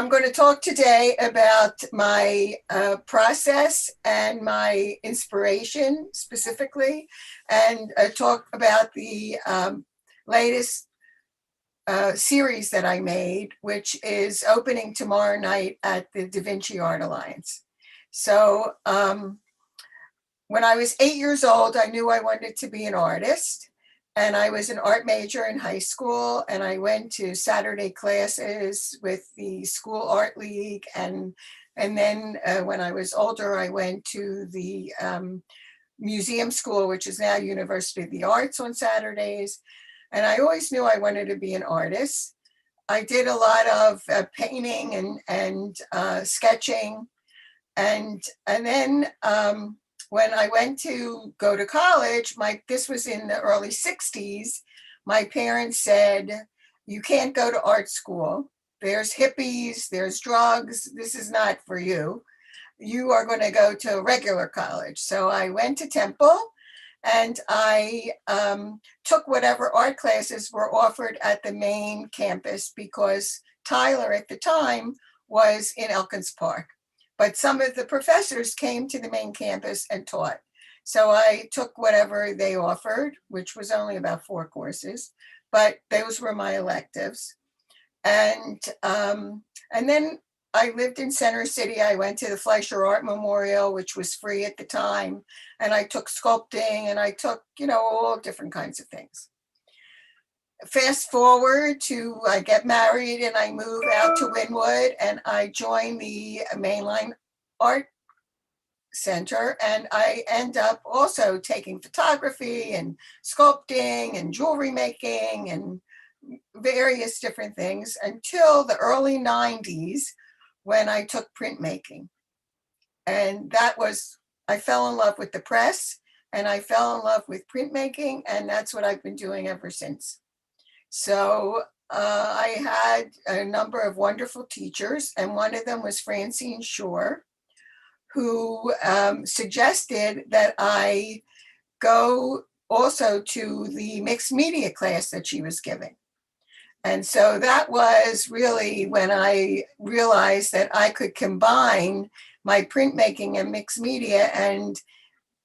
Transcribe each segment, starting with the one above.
I'm going to talk today about my process and my inspiration specifically, and talk about the latest series that I made, which is opening tomorrow night at the Da Vinci Art Alliance. So when I was 8 years old, I knew I wanted to be an artist. And I was an art major in high school, and I went to Saturday classes with the school art league. And then when I was older, I went to the museum school, which is now University of the Arts, on Saturdays. And I always knew I wanted to be an artist. I did a lot of painting and sketching. And then when I went to go to college, this was in the early 60s, my parents said, you can't go to art school. There's hippies, there's drugs. This is not for you. You are going to go to regular college. So I went to Temple, and I took whatever art classes were offered at the main campus, because Tyler at the time was in Elkins Park. But some of the professors came to the main campus and taught. So I took whatever they offered, which was only about 4 courses, but those were my electives. And then I lived in Center City. I went to the Fleischer Art Memorial, which was free at the time. And I took sculpting, and I took, all different kinds of things. Fast forward to I get married and I move out to Wynwood, and I join the Mainline Art Center, and I end up also taking photography and sculpting and jewelry making and various different things until the early 90s, when I took printmaking. And I fell in love with the press, and I fell in love with printmaking, and that's what I've been doing ever since. So I had a number of wonderful teachers, and one of them was Francine Shore, who suggested that I go also to the mixed media class that she was giving. And so that was really when I realized that I could combine my printmaking and mixed media, and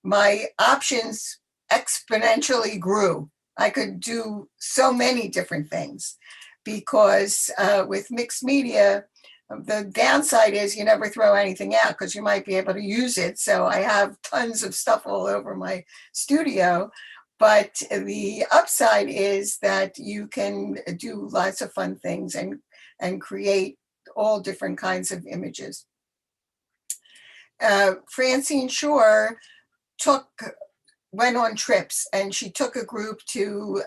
my options exponentially grew. I could do so many different things, because with mixed media, the downside is you never throw anything out because you might be able to use it. So I have tons of stuff all over my studio. But the upside is that you can do lots of fun things and create all different kinds of images. Francine Shore went on trips, and she took a group to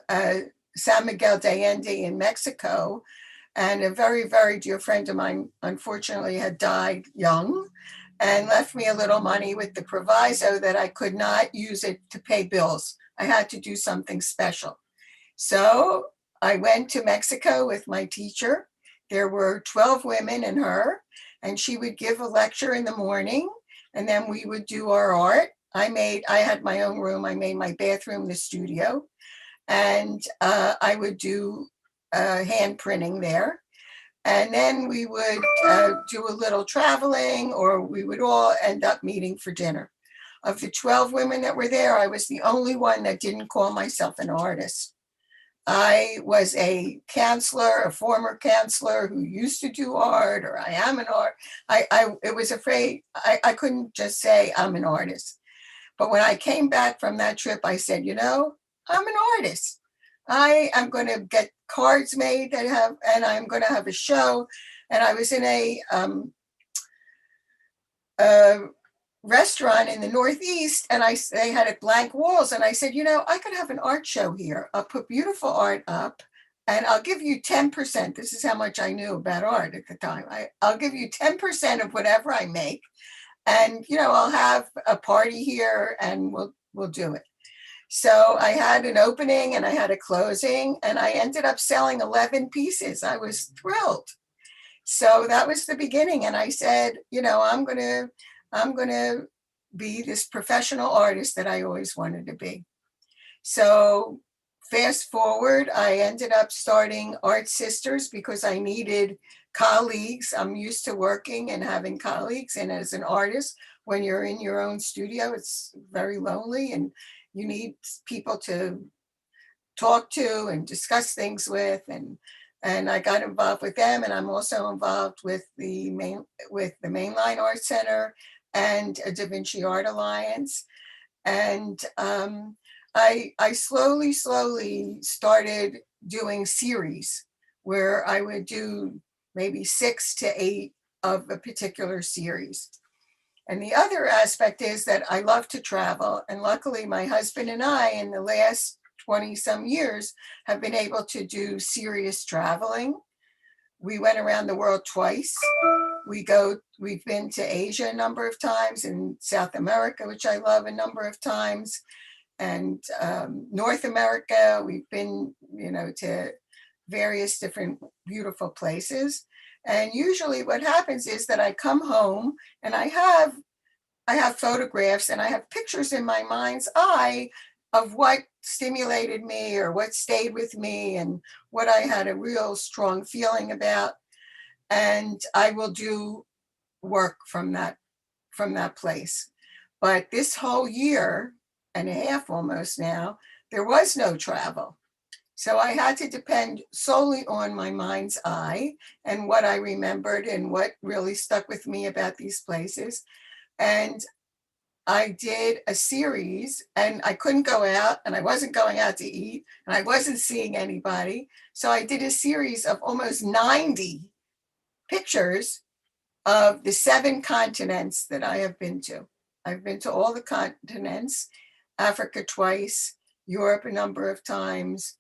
San Miguel de Allende in Mexico. And a very, very dear friend of mine, unfortunately, had died young, and left me a little money with the proviso that I could not use it to pay bills. I had to do something special. So I went to Mexico with my teacher. There were 12 women and her, and she would give a lecture in the morning, and then we would do our art. I had my own room. I made my bathroom the studio, and I would do hand printing there. And then we would do a little traveling, or we would all end up meeting for dinner. Of the 12 women that were there, I was the only one that didn't call myself an artist. I was a counselor, a former counselor who used to do art, or I am an art. I was afraid I couldn't just say I'm an artist. But when I came back from that trip, I said, I'm an artist. I am going to get cards made and I'm going to have a show. And I was in a restaurant in the Northeast, and they had blank walls. And I said, I could have an art show here. I'll put beautiful art up, and I'll give you 10%. This is how much I knew about art at the time. I'll give you 10% of whatever I make. And, I'll have a party here, and we'll do it. So I had an opening and I had a closing, and I ended up selling 11 pieces. I was thrilled. So that was the beginning. And I said, I'm going to be this professional artist that I always wanted to be. So fast forward, I ended up starting ARTsisters because I needed colleagues. I'm used to working and having colleagues. And as an artist, when you're in your own studio, it's very lonely and you need people to talk to and discuss things with. And I got involved with them. And I'm also involved with the Mainline Art Center and a Da Vinci Art Alliance. And I slowly started doing series where I would do maybe 6 to 8 of a particular series. And the other aspect is that I love to travel. And luckily, my husband and I, in the last 20 some years, have been able to do serious traveling. We went around the world twice. We've been to Asia a number of times, and South America, which I love, a number of times, and North America. We've been, to various different beautiful places. And usually what happens is that I come home and I have photographs and I have pictures in my mind's eye of what stimulated me or what stayed with me and what I had a real strong feeling about. And I will do work from that place. But this whole year and a half almost now, there was no travel. So I had to depend solely on my mind's eye and what I remembered and what really stuck with me about these places. And I did a series, and I couldn't go out, and I wasn't going out to eat, and I wasn't seeing anybody. So I did a series of almost 90 pictures of the 7 continents that I have been to. I've been to all the continents, Africa twice, Europe a number of times,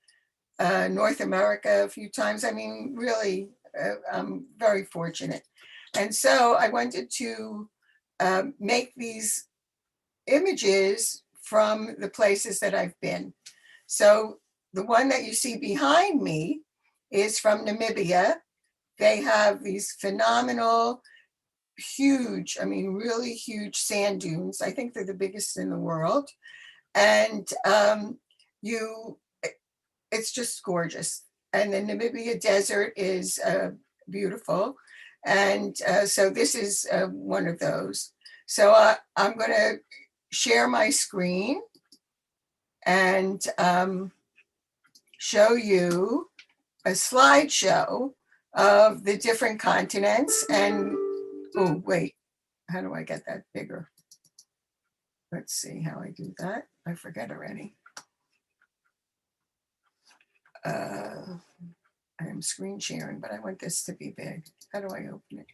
North America a few times. I mean, really, I'm very fortunate. And so I wanted to make these images from the places that I've been. So the one that you see behind me is from Namibia. They have these phenomenal, huge, really huge sand dunes. I think they're the biggest in the world. And it's just gorgeous. And the Namibia desert is beautiful. And so this is one of those. So I'm going to share my screen and show you a slideshow of the different continents. And, oh, wait, how do I get that bigger? Let's see how I do that. I forget already. I am screen sharing, but I want this to be big. How do I open it?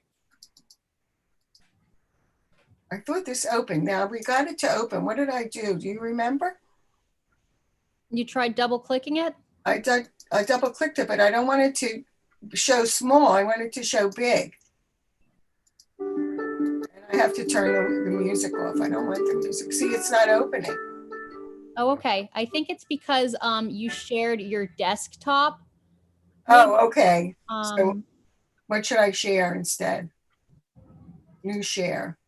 I thought this opened. Now we got it to open. What did I do? Do you remember? You tried double clicking it? I double clicked it, but I don't want it to show small. I want it to show big. And I have to turn the music off. I don't want the music. See, it's not opening. Oh, okay. I think it's because you shared your desktop. Oh, okay. So what should I share instead? New share.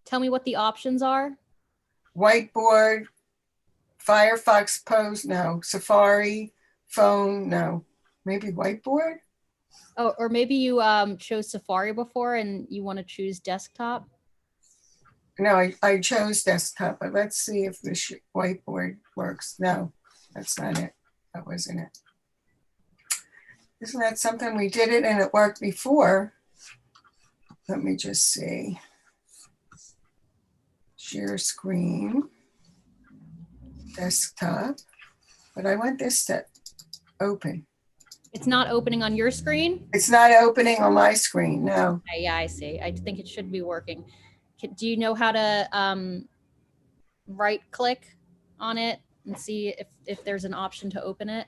Tell me what the options are. Whiteboard, Firefox pose, no. Safari, phone, no. Maybe whiteboard? Oh, or maybe you chose Safari before and you want to choose desktop. No, I chose desktop, but let's see if this whiteboard works. No, that's not it. That wasn't it. Isn't that something? We did it and it worked before. Let me just see. Share screen, desktop, but I want this to open. It's not opening on your screen? It's not opening on my screen, no. Okay, yeah, I see. I think it should be working. Do you know how to right click on it and see if there's an option to open it?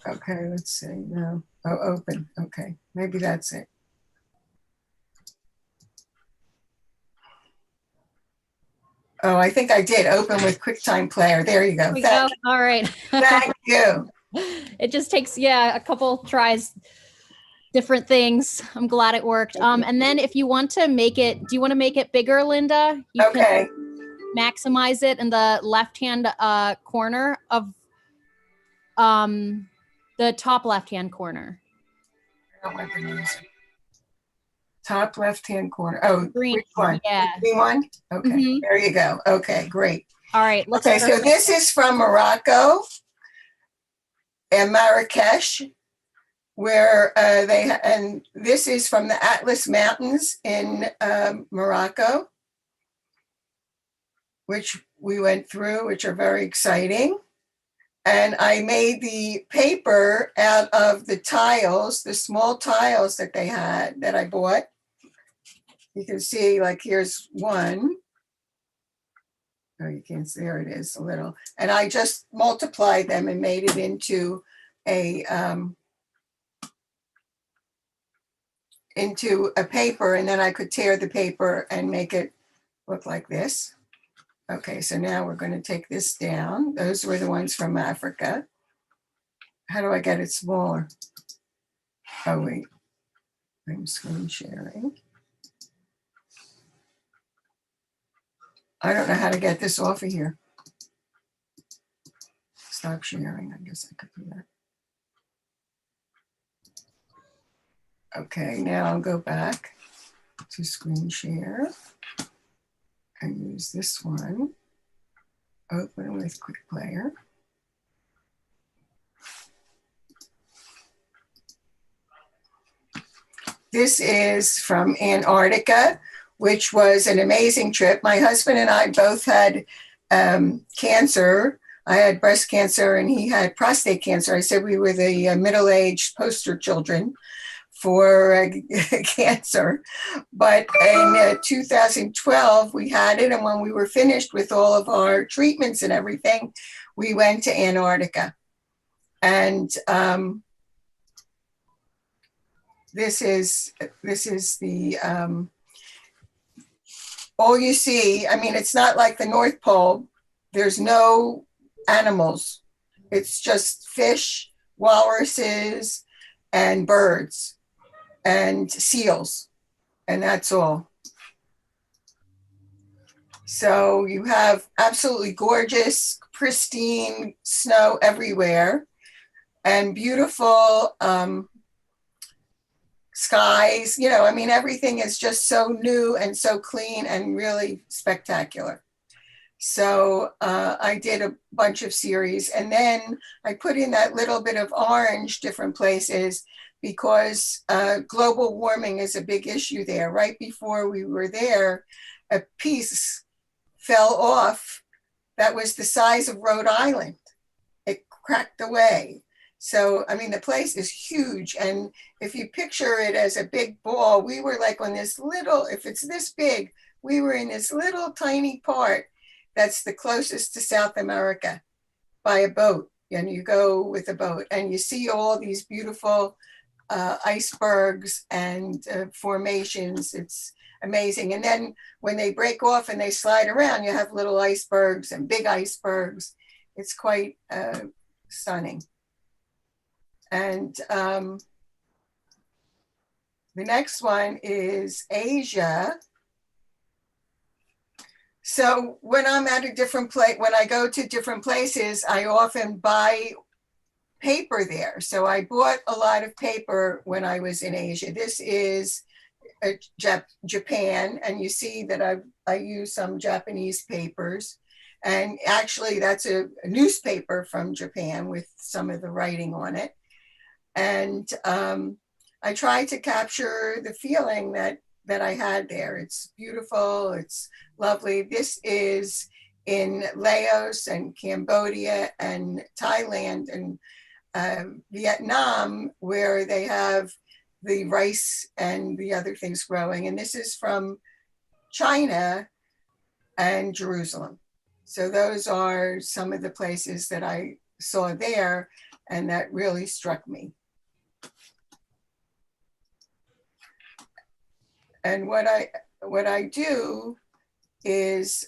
Okay, let's see. No. Oh, open. Okay, maybe that's it. Oh, I think I did open with QuickTime Player. There you go. Thank you. All right. Thank you. It just takes, a couple tries, different things. I'm glad it worked. And then if you want to make it, do you want to make it bigger, Linda? You okay. Can maximize it in the left-hand corner of the top left-hand corner. I don't want the music. top left-hand corner. Oh, Green. which one? Yeah. The green one? Okay, Mhm. there you go. Okay, great. All right. Let's Okay, start. so this is from Morocco and Marrakesh, where and this is from the Atlas Mountains in Morocco, which we went through, which are very exciting. And I made the paper out of the tiles, the small tiles that they had that I bought. You can see, like, here's one. Oh, you can't see, there it is a little. And I just multiplied them and made it into a paper, and then I could tear the paper and make it look like this. Okay, so now we're going to take this down. Those were the ones from Africa. How do I get it smaller? Oh, wait. I'm screen sharing. I don't know how to get this off of here. Stop sharing. I guess I could do that. Okay, now I'll go back to screen share and use this one. Open with Quick Player. This is from Antarctica, which was an amazing trip. My husband and I both had cancer. I had breast cancer and he had prostate cancer. I said we were the middle-aged poster children for cancer. But in 2012, we had it. And when we were finished with all of our treatments and everything, we went to Antarctica. And this is the, all you see, I mean, it's not like the North Pole. There's no animals. It's just fish, walruses, and birds, and seals, and that's all. So you have absolutely gorgeous, pristine snow everywhere, and beautiful skies. You know, I mean, everything is just so new and so clean and really spectacular. So I did a bunch of series, and then I put in that little bit of orange different places because global warming is a big issue there. Right before we were there, a piece fell off that was the size of Rhode Island. It cracked away. So, I mean, the place is huge. And if you picture it as a big ball, we were like on this little, if it's this big, we were in this little tiny part that's the closest to South America by a boat. And you go with a boat and you see all these beautiful icebergs and formations. It's amazing. And then when they break off and they slide around, you have little icebergs and big icebergs. It's quite stunning. And the next one is Asia. So when I'm at a different place, when I go to different places, I often buy paper there. So I bought a lot of paper when I was in Asia. This is Japan, and you see that I use some Japanese papers. And actually that's a newspaper from Japan with some of the writing on it. And I tried to capture the feeling that I had there. It's beautiful, it's lovely. This is in Laos and Cambodia and Thailand and Vietnam, where they have the rice and the other things growing. And this is from China and Jerusalem. So those are some of the places that I saw there and that really struck me. And what I do is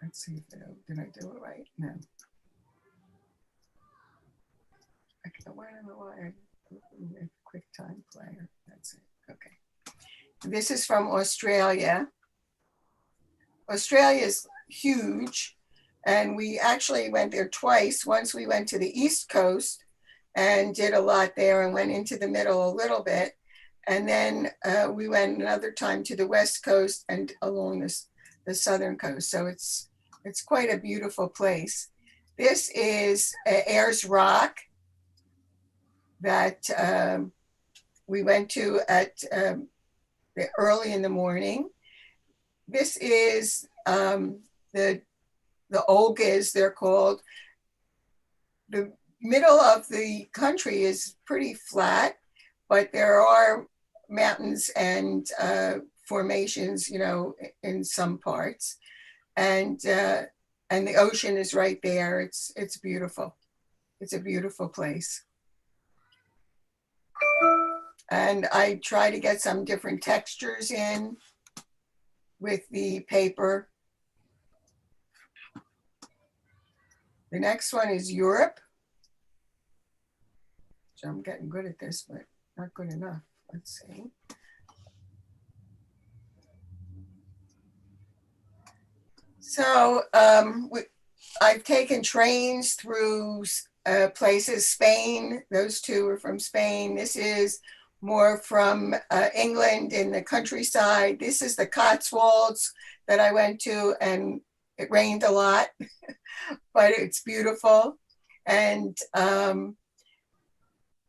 let's see if did I do it right? No. Okay, why don't know why I QuickTime Player. That's it. Okay. This is from Australia. Australia is huge, and we actually went there twice. Once we went to the East Coast, and did a lot there and went into the middle a little bit. And then we went another time to the West Coast and along the southern coast. So it's quite a beautiful place. This is Ayers Rock that we went to at early in the morning. This is the Olgas, they're called. The middle of the country is pretty flat, but there are mountains and formations, you know, in some parts, and the ocean is right there. It's beautiful. It's a beautiful place. And I try to get some different textures in with the paper. The next one is Europe. So I'm getting good at this, but not good enough. Let's see. So I've taken trains through places, Spain. Those two are from Spain. This is more from England in the countryside. This is the Cotswolds that I went to, and it rained a lot, but it's beautiful. And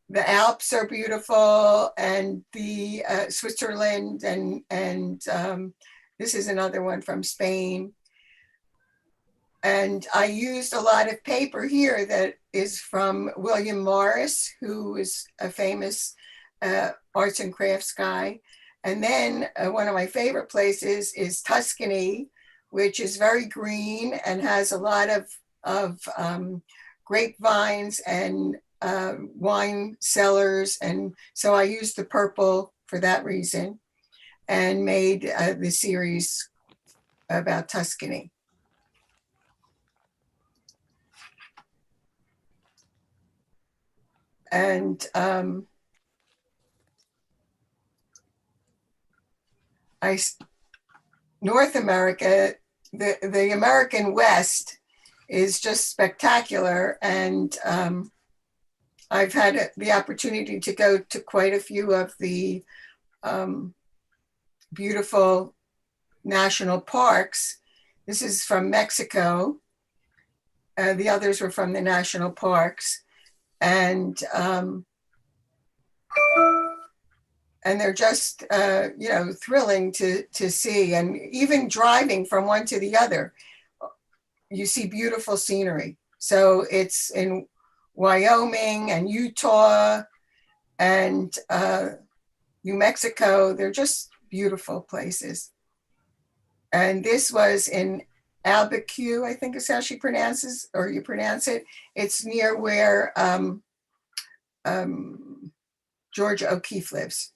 the Alps are beautiful, and the Switzerland, and this is another one from Spain. And I used a lot of paper here that is from William Morris, who is a famous arts and crafts guy. And then one of my favorite places is Tuscany, which is very green and has a lot of grapevines and wine cellars. And so I used the purple for that reason and made the series about Tuscany. And North America, the American West is just spectacular. And I've had the opportunity to go to quite a few of the beautiful national parks. This is from Mexico. The others were from the national parks. And they're just, you know, thrilling to see. And even driving from one to the other, you see beautiful scenery. So it's in Wyoming and Utah and New Mexico. They're just beautiful places. And this was in Albuquerque, I think is how she pronounces, or you pronounce it. It's near where Georgia O'Keeffe lives.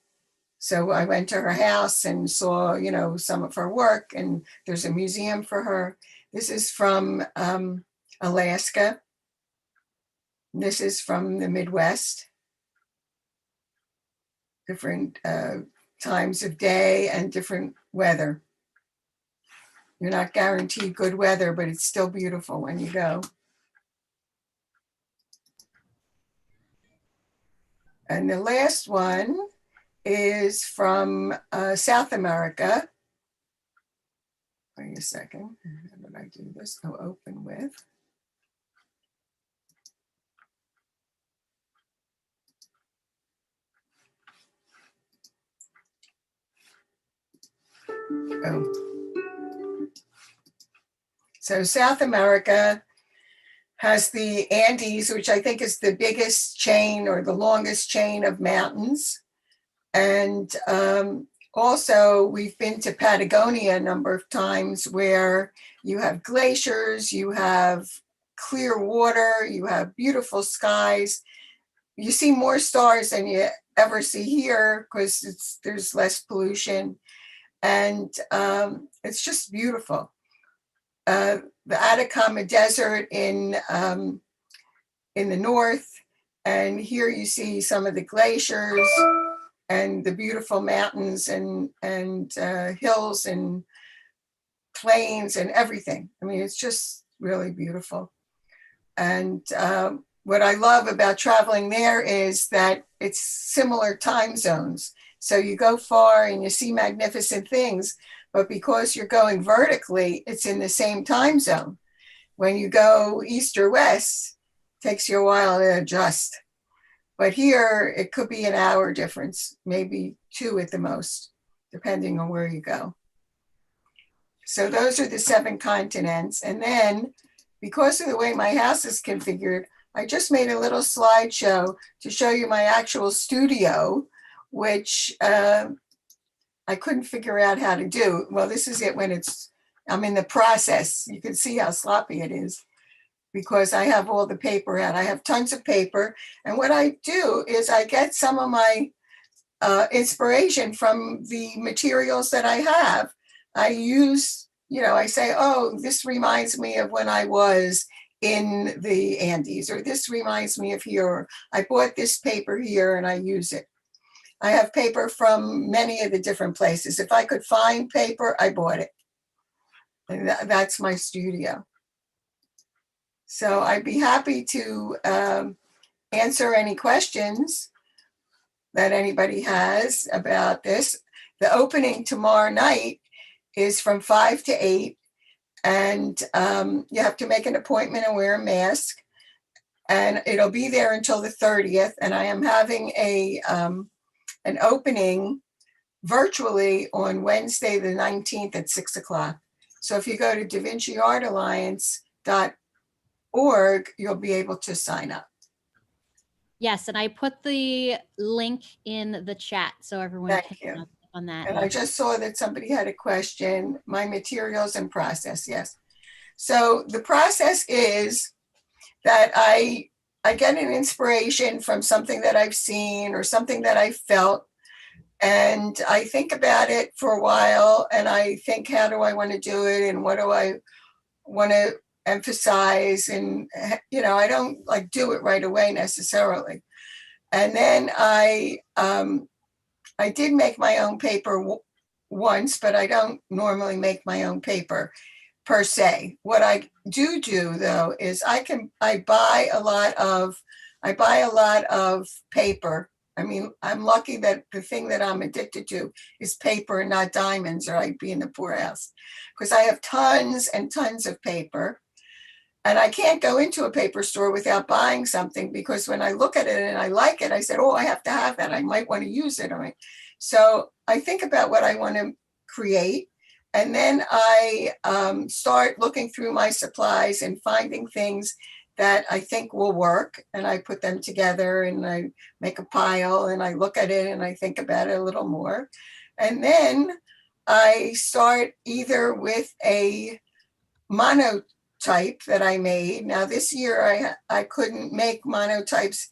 So I went to her house and saw, you know, some of her work, and there's a museum for her. This is from Alaska. This is from the Midwest. Different times of day and different weather. You're not guaranteed good weather, but it's still beautiful when you go. And the last one is from South America. Wait a second. How did I do this? I'll open with. Oh. So South America has the Andes, which I think is the biggest chain or the longest chain of mountains. And also we've been to Patagonia a number of times, where you have glaciers, you have clear water, you have beautiful skies. You see more stars than you ever see here because there's less pollution. And it's just beautiful. The Atacama Desert in the north, and here you see some of the glaciers and the beautiful mountains and hills and plains and everything. I mean, it's just really beautiful. And what I love about traveling there is that it's similar time zones. So you go far and you see magnificent things, but because you're going vertically, it's in the same time zone. When you go east or west, it takes you a while to adjust. But here, it could be an hour difference, maybe 2 at the most, depending on where you go. So those are the 7 continents. And then, because of the way my house is configured, I just made a little slideshow to show you my actual studio, which I couldn't figure out how to do. Well, this is it when I'm in the process. You can see how sloppy it is because I have all the paper out. I have tons of paper. And what I do is I get some of my inspiration from the materials that I have. I use, I say, oh, this reminds me of when I was in the Andes, or this reminds me of here, or I bought this paper here and I use it. I have paper from many of the different places. If I could find paper, I bought it. And that's my studio. So I'd be happy to answer any questions that anybody has about this. The opening tomorrow night is from 5 to 8. And you have to make an appointment and wear a mask. And it'll be there until the 30th. And I am having an opening virtually on Wednesday, the 19th at 6 o'clock. So if you go to DaVinciArtAlliance.org, you'll be able to sign up. Yes, and I put the link in the chat so everyone Thank can you. click on that. And I just saw that somebody had a question, my materials and process, yes. So the process is that I get an inspiration from something that I've seen or something that I felt, and I think about it for a while, and I think, how do I want to do it, and what do I want to emphasize, and I don't like do it right away necessarily. And then I did make my own paper once, but I don't normally make my own paper per se. What I do though is I buy a lot of paper. I mean, I'm lucky that the thing that I'm addicted to is paper and not diamonds, or I'd be in the poorhouse, because I have tons and tons of paper. And I can't go into a paper store without buying something, because when I look at it and I like it, I said, oh, I have to have that. I might want to use it. So I think about what I want to create. And then I start looking through my supplies and finding things that I think will work. And I put them together and I make a pile and I look at it and I think about it a little more. And then I start either with a monotype that I made. Now this year I couldn't make monotypes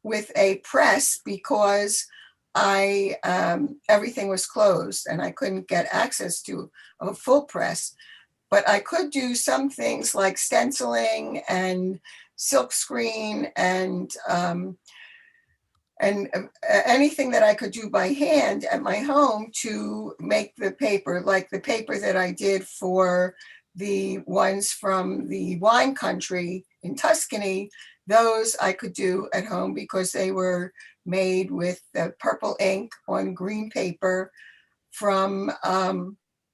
with a press because everything was closed and I couldn't get access to a full press. But I could do some things like stenciling and silk screen and anything that I could do by hand at my home to make the paper, like the paper that I did for the ones from the wine country in Tuscany. Those I could do at home because they were made with the purple ink on green paper from,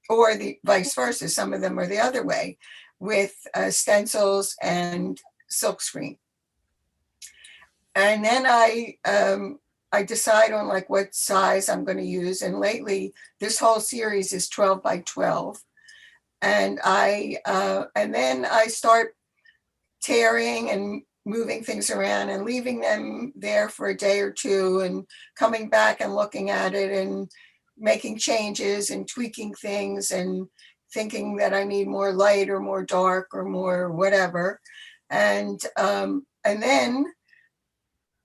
or the vice versa. Some of them are the other way, with stencils and silkscreen. And then I decide on like what size I'm going to use. And lately, this whole series is 12 by 12. And then I start tearing and moving things around and leaving them there for a day or two and coming back and looking at it and making changes and tweaking things and thinking that I need more light or more dark or more whatever. And then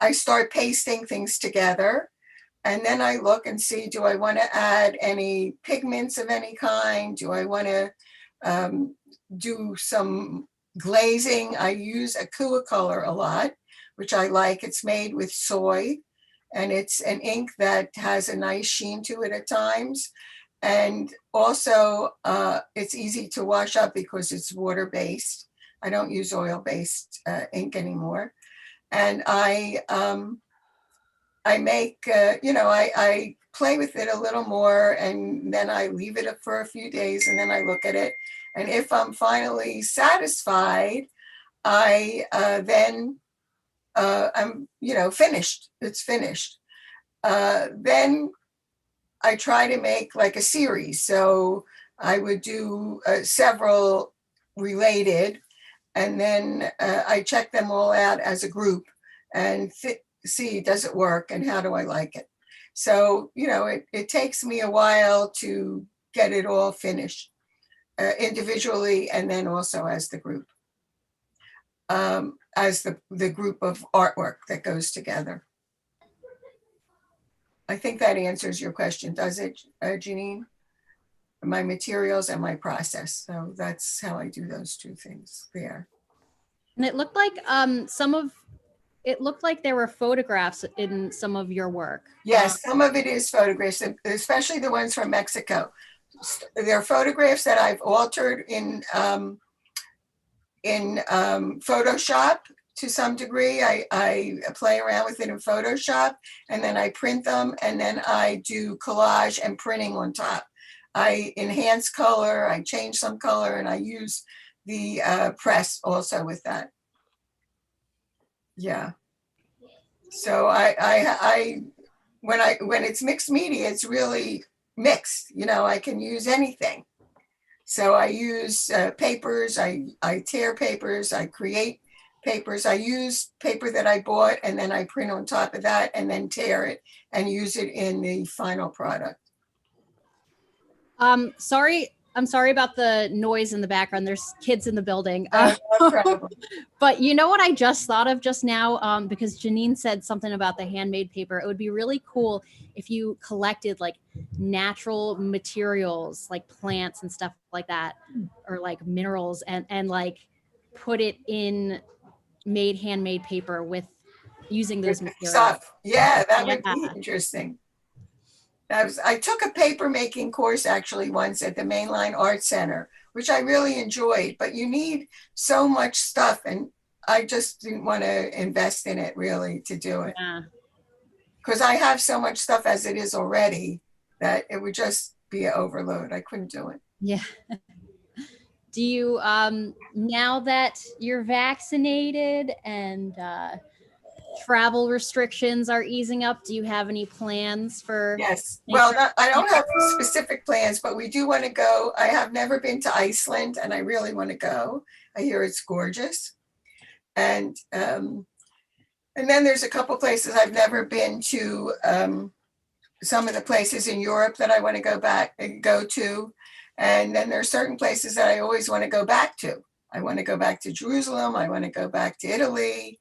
I start pasting things together. And then I look and see, do I want to add any pigments of any kind? Do I want to do some glazing? I use Aqua color a lot, which I like. It's made with soy, and it's an ink that has a nice sheen to it at times. And also, it's easy to wash up because it's water-based. I don't use oil-based ink anymore. and I make, I play with it a little more, and then I leave it up for a few days, and then I look at it. And if I'm finally satisfied, I then I'm, finished. It's finished. Then I try to make like a series. So I would do several related, and then I check them all out as a group and see, does it work and how do I like it? So, it takes me a while to get it all finished individually, and then also as the group, as the group of artwork that goes together. I think that answers your question, does it, Janine? My materials and my process. So that's how I do those two things there. And it looked like there were photographs in some of your work. Yes, some of it is photographs, especially the ones from Mexico. They're photographs that I've altered in Photoshop to some degree. I play around with it in Photoshop, and then I print them, and then I do collage and printing on top. I enhance color, I change some color, and I use the press also with that. Yeah. So when it's mixed media, it's really mixed. I can use anything. So I use papers, I tear papers, I create papers. I use paper that I bought, and then I print on top of that, and then tear it and use it in the final product. I'm sorry about the noise in the background. There's kids in the building. No problem. But you know what I just thought of just now, because Janine said something about the handmade paper. It would be really cool if you collected like natural materials, like plants and stuff like that, or like minerals, and like put it in handmade paper with using those materials. Stuff. Yeah, that would be interesting. I took a paper making course actually once at the Mainline Art Center, which I really enjoyed, but you need so much stuff, and I just didn't want to invest in it really to do it. Because I have so much stuff as it is already that it would just be an overload. I couldn't do it. Yeah. Do you, now that you're vaccinated and travel restrictions are easing up, do you have any plans for? Yes, well, I don't have specific plans, but we do want to go. I have never been to Iceland, and I really want to go. I hear it's gorgeous. And then there's a couple places I've never been to, some of the places in Europe that I want to go to. And then there's certain places that I always want to go back to. I want to go back to Jerusalem. I want to go back to Italy.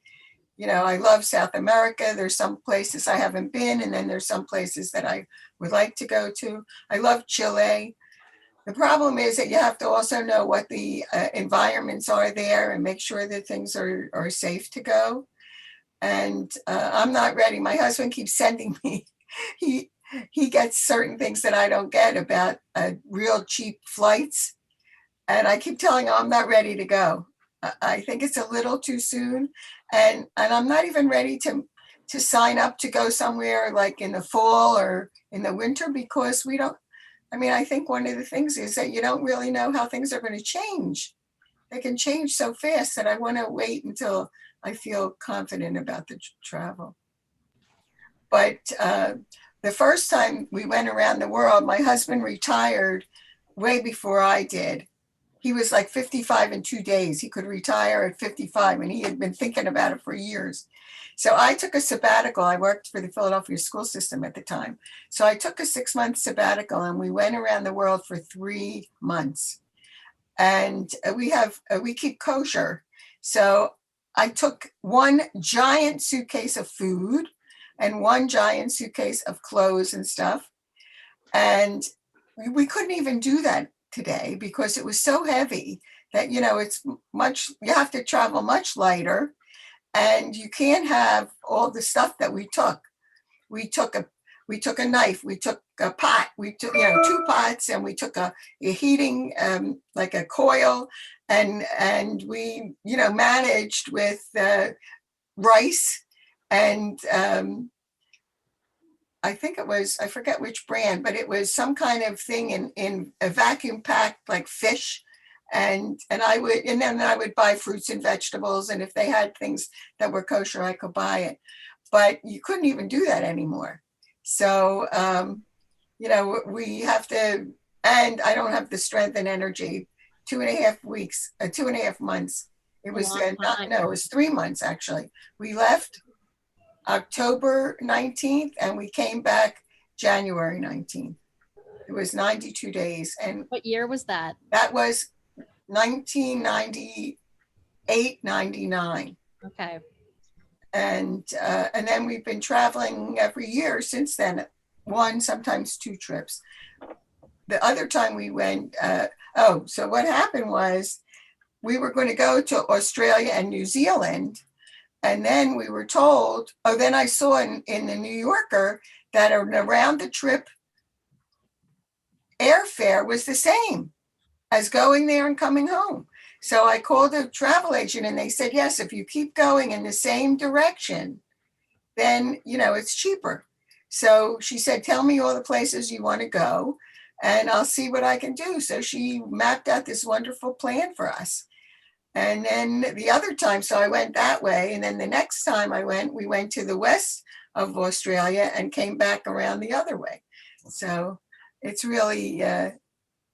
I love South America. There's some places I haven't been, and then there's some places that I would like to go to. I love Chile. The problem is that you have to also know what the environments are there and make sure that things are safe to go. And I'm not ready. My husband keeps sending me, he gets certain things that I don't get about real cheap flights. And I keep telling him I'm not ready to go. I think it's a little too soon. And I'm not even ready to sign up to go somewhere like in the fall or in the winter, because I think one of the things is that you don't really know how things are going to change. They can change so fast that I want to wait until I feel confident about the travel. But the first time we went around the world, my husband retired way before I did. He was like 55 in 2 days. He could retire at 55, and he had been thinking about it for years. So I took a sabbatical. I worked for the Philadelphia school system at the time. So I took a 6-month sabbatical, and we went around the world for 3 months. And we keep kosher. So I took one giant suitcase of food and one giant suitcase of clothes and stuff. And we couldn't even do that today because it was so heavy that, it's you have to travel much lighter, and you can't have all the stuff that we took. We took a knife, we took a pot, we took 2 pots, and we took a heating like a coil, and we managed with rice and I think it was, I forget which brand, but it was some kind of thing in a vacuum packed like fish. And then I would buy fruits and vegetables. And if they had things that were kosher, I could buy it. But you couldn't even do that anymore. So, we have to, and I don't have the strength and energy. 2.5 weeks, 2.5 months. It was it was 3 months actually. We left October 19th and we came back January 19th. It was 92 days. And what year was that? That was 1998, 99. Okay. And then we've been traveling every year since then, one, sometimes two trips. The other time we went, so what happened was we were going to go to Australia and New Zealand. And then we were told, then I saw in the New Yorker that around the trip airfare was the same as going there and coming home. So I called a travel agent and they said, yes, if you keep going in the same direction, then, it's cheaper. So she said, tell me all the places you want to go and I'll see what I can do. So she mapped out this wonderful plan for us. And then the other time, so I went that way. And then the next time we went to the west of Australia and came back around the other way. So it's really, I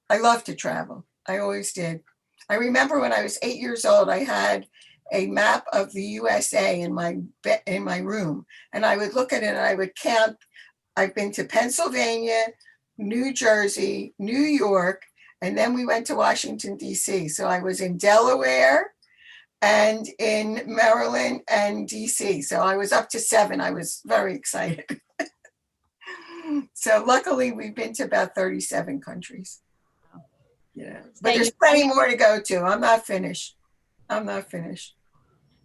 love to travel. I always did. I remember when I was 8 years old, I had a map of the USA in my room. And I would look at it and I would count. I've been to Pennsylvania, New Jersey, New York, and then we went to Washington, D.C. So I was in Delaware and in Maryland and D.C. So I was up to 7. I was very excited. So luckily, we've been to about 37 countries. But there's plenty more to go to. I'm not finished.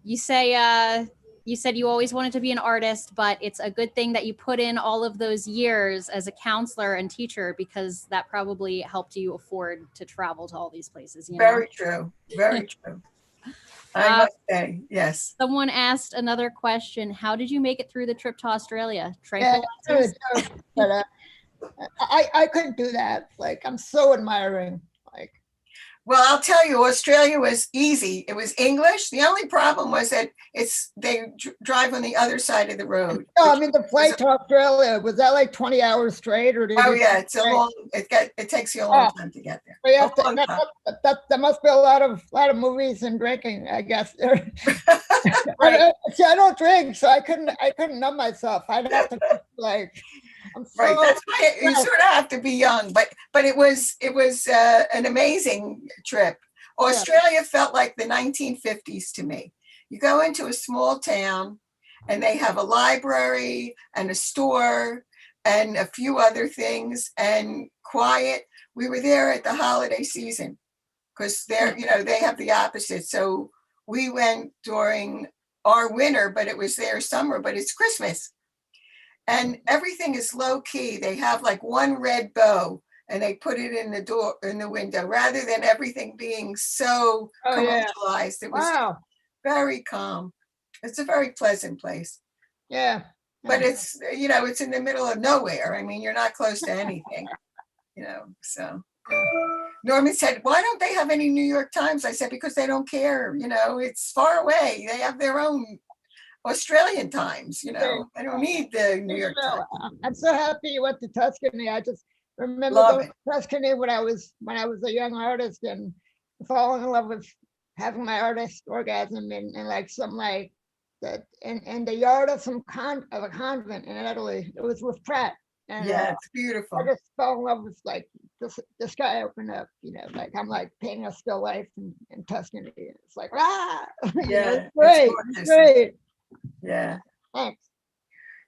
You say you said you always wanted to be an artist, but it's a good thing that you put in all of those years as a counselor and teacher, because that probably helped you afford to travel to all these places. Very true. Very true. I must say, yes. Someone asked another question. How did you make it through the trip to Australia? Tranquilizers? Yeah, I couldn't do that. Like, I'm so admiring. Well, I'll tell you, Australia was easy. It was English. The only problem was that they drive on the other side of the road. No, I mean the flight to Australia, was that like 20 hours straight, or did yeah, it's a long. It takes you a long time to get there. That must be a lot of movies and drinking, I guess. Right. See, I don't drink, so I couldn't numb myself. I'd have to like. Right, that's why you sort of have to be young, but it was an amazing trip. Australia felt like the 1950s to me. You go into a small town and they have a library and a store and a few other things and quiet. We were there at the holiday season because they have the opposite. So we went during our winter, but it was their summer, but it's Christmas. And everything is low key. They have like one red bow and they put it in the window, rather than everything being so commercialized. It was very calm. It's a very pleasant place. Yeah. But it's, it's in the middle of nowhere. I mean, you're not close to anything, so. Norman said, why don't they have any New York Times? I said, because they don't care. It's far away. They have their own Australian Times, I don't need the New York Times. I'm so happy you went to Tuscany. I just remember going to Tuscany when I was a young artist and falling in love with having my artist orgasm in like some like that in the yard of a convent in Italy. It was with Pratt. And, it's beautiful. I just fell in love with like this guy opened up, like I'm like painting a still life in Tuscany. It's like yeah, great, great. Yeah. Thanks.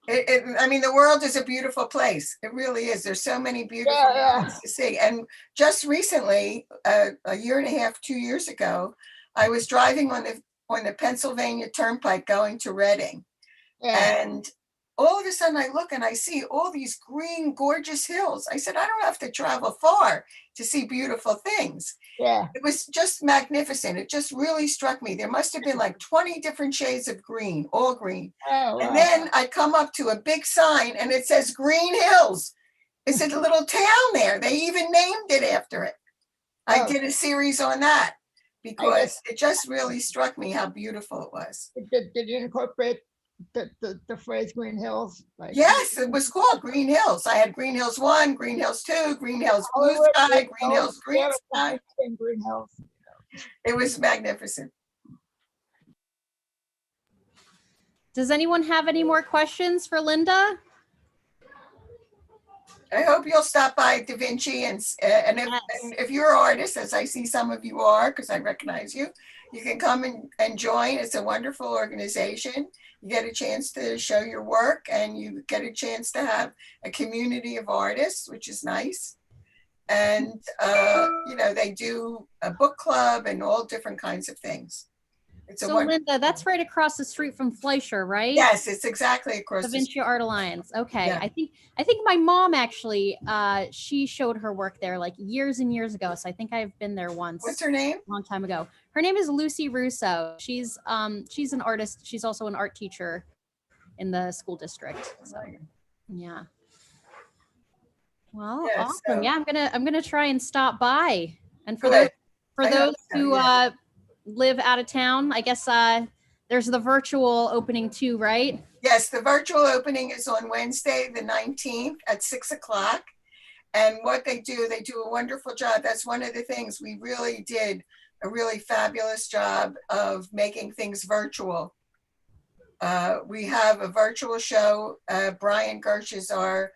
I mean, the world is a beautiful place. It really is. There's so many beautiful things to see. And just recently, a year and a half, 2 years ago, I was driving on the Pennsylvania Turnpike going to Reading. And all of a sudden I look and I see all these green, gorgeous hills. I said, I don't have to travel far to see beautiful things. Yeah. It was just magnificent. It just really struck me. There must have been like 20 different shades of green, all green. Oh, And wow. then I come up to a big sign and it says Green Hills. It's a little town there. They even named it after it. I Oh. did a series on that I because guess- it just really struck me how beautiful it was. Did you incorporate the phrase Green Hills? Like, Yes, it was called Green Hills. I had Green Hills 1, Green Hills 2, Green Hills Blue Hollywood, Sky, Green Green Hills Green yeah, Sky. Green Hills. It was magnificent. Does anyone have any more questions for Linda? I hope you'll stop by Da Vinci and Yes. if you're an artist, as I see some of you are, because I recognize you, you can come and join. It's a wonderful organization. You get a chance to show your work and you get a chance to have a community of artists, which is nice. And, you know, they do a book club and all different kinds of things. It's So Linda, that's right across the street from Fleischer, right? Yes, it's exactly across Da the Vinci street. Art Alliance. Okay. Yeah. I think my mom actually she showed her work there like years and years ago. So I think I've been there once. What's her name? A long time ago. Her name is Lucy Russo. She's an artist. She's also an art teacher in the school district. So yeah. Well, Yeah, awesome. so- Yeah, I'm gonna try and stop by. And for Good. those I hope so, who yeah. live out of town, I guess there's the virtual opening too, right? Yes, the virtual opening is on Wednesday, the 19th at 6 o'clock. And what they do a wonderful job. That's one of the things we really did a really fabulous job of making things virtual. We have a virtual show. Brian Gersh is our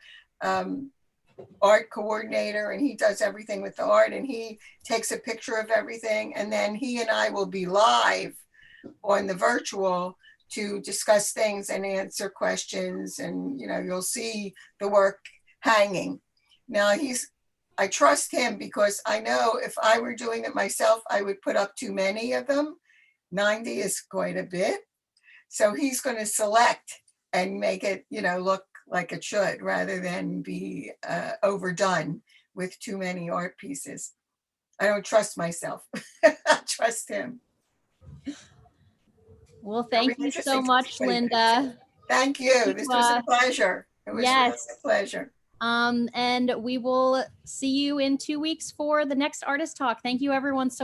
art coordinator, and he does everything with the art, and he takes a picture of everything. And then he and I will be live on the virtual to discuss things and answer questions. And, you know, you'll see the work hanging. Now I trust him because I know if I were doing it myself, I would put up too many of them. 90 is quite a bit. So he's going to select and make it, you know, look like it should rather than be overdone with too many art pieces. I don't trust myself. I trust him. Well, thank you so interesting to much, see. Linda. Thank you. This was a pleasure. It was Yes. really a pleasure. And we will see you in 2 weeks for the next artist talk. Thank you everyone so